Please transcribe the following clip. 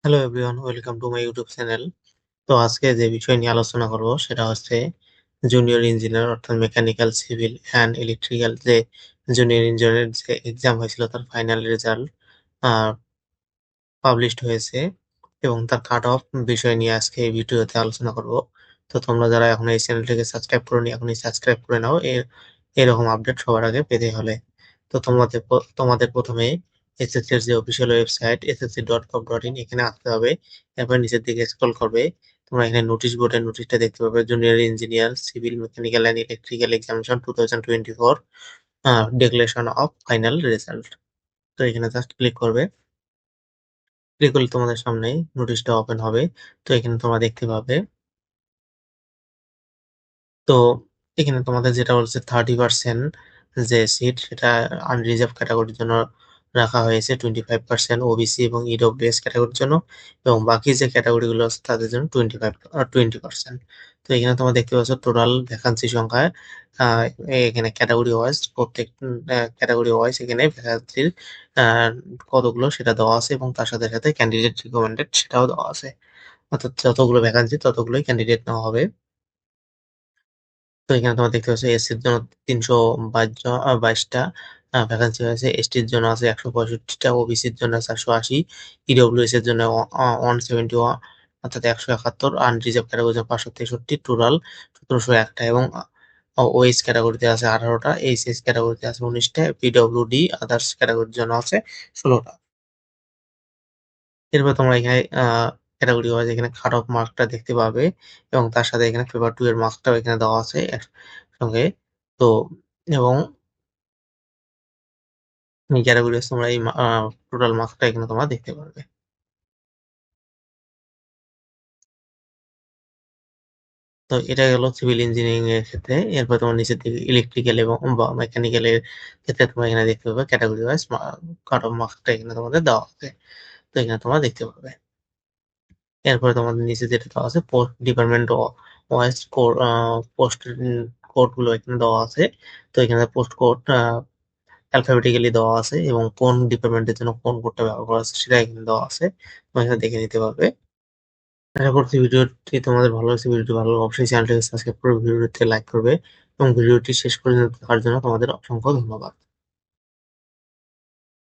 Hello everyone, welcome to my YouTube channel. তো আজকে যে বিষয় নিয়ে আলোচনা করব সেটা হচ্ছে জুনিয়র ইঞ্জিনিয়ার অর্থাৎ মেকানিক্যাল, সিভিল অ্যান্ড ইলেকট্রিক্যাল যে জুনিয়র ইঞ্জিনিয়ারের যে এক্সাম হয়েছিল তার ফাইনাল রেজাল্ট পাবলিশড হয়েছে এবং তার কাট অফ বিষয় নিয়ে আজকে এই ভিডিওতে আলোচনা করব। তো তোমরা যারা এখন এই চ্যানেলটিকে সাবস্ক্রাইব করোনি এখনই সাবস্ক্রাইব করে নাও এরকম আপডেট সবার আগে পেতে হলে। তো তোমাদের প্রথমে এসএসসি এর যে অফিসিয়াল ওয়েবসাইট ssc.gov.in এখানে আসতে হবে। এরপর নিচের দিকে স্ক্রল করবে, তোমরা এখানে নোটিশ বোর্ডের নোটিশটা দেখতে পাবে, junior engineer civil mechanical and electrical examination 2024 declaration of final result. তো এখানে জাস্ট ক্লিক করবে। ক্লিক করলে তোমাদের সামনে নোটিশটা ওপেন হবে। তো এখানে তোমরা দেখতে পাবে, তো এখানে তোমাদের যেটা বলছে 30% যে সিট সেটা আনরিজার্ভ ক্যাটাগরির জন্য রাখা হয়েছে, 25% ওবিসি এবং ইডব্লিউএস ক্যাটাগরির জন্য, এবং বাকি যে ক্যাটাগরি গুলো আছে তাদের জন্য 20%। তো এখানে তোমরা দেখতে পাচ্ছ টোটাল ভ্যাকান্সি সংখ্যা। আহ, এখানে ক্যাটাগরি ওয়াইজ প্রত্যেক ক্যাটাগরি ওয়াইজ এখানে ভ্যাকান্সির কতগুলো সেটা দেওয়া আছে এবং তার সাথে সাথে ক্যান্ডিডেট রিকমেন্ডেড সেটাও দেওয়া আছে। অর্থাৎ যতগুলো ভ্যাকান্সি ততগুলোই ক্যান্ডিডেট নেওয়া হবে। তো এখানে তোমার দেখতে পাচ্ছ এসসির জন্য 322টা ভ্যাকান্সি হয়েছে, এসটির জন্য আছে 165টা, ওবিসির জন্য 480, ইডব্লিউএস এর জন্য 171, অর্থাৎ 171, আনরিজার্ভ ক্যাটাগরির জন্য 563, টোটাল 1701টা, এবং ওএইচ ক্যাটাগরিতে আছে 18টা, এইচএস ক্যাটাগরিতে আছে 19টা, পিডব্লিউডি আদার্স ক্যাটাগরির জন্য আছে 16টা। এরপর তোমরা এখানে ক্যাটাগরি ওয়াইজ এখানে কাট অফ মার্কটা দেখতে পাবে এবং তার সাথে এখানে পেপার 2 এর মার্কটাও এখানে দেওয়া আছে একসঙ্গে। তো এবং এই ক্যাটাগরি ওয়াইজ তোমরা এই টোটাল মার্কটা এখানে তোমরা দেখতে পারবে। তো এটা গেল সিভিল ইঞ্জিনিয়ারিং এর ক্ষেত্রে। এরপর তোমার নিচের দিকে ইলেকট্রিক্যাল এবং মেকানিক্যাল এর ক্ষেত্রে তোমরা এখানে দেখতে পাবে ক্যাটাগরি ওয়াইজ কাট অফ মার্কটা এখানে তোমাদের দেওয়া আছে। তো এখানে তোমরা দেখতে পাবে। এরপরে তোমাদের নিচে যেটা দেওয়া আছে post department wise post code গুলো এখানে দেওয়া আছে। তো এখানে পোস্ট কোড অ্যালফাবেটিক্যালি দেওয়া আছে এবং কোন ডিপার্টমেন্টের জন্য কোন কোডটা ব্যবহার করা আছে সেটা এখানে দেওয়া আছে, তোমরা এখানে দেখে নিতে পারবে। আশা করছি ভিডিওটি তোমাদের ভালো লাগছে। ভিডিওটি ভালো লাগলে অবশ্যই চ্যানেলটিকে সাবস্ক্রাইব করে ভিডিওটিতে লাইক করবে এবং ভিডিওটি শেষ পর্যন্ত দেখার জন্য তোমাদের অসংখ্য ধন্যবাদ।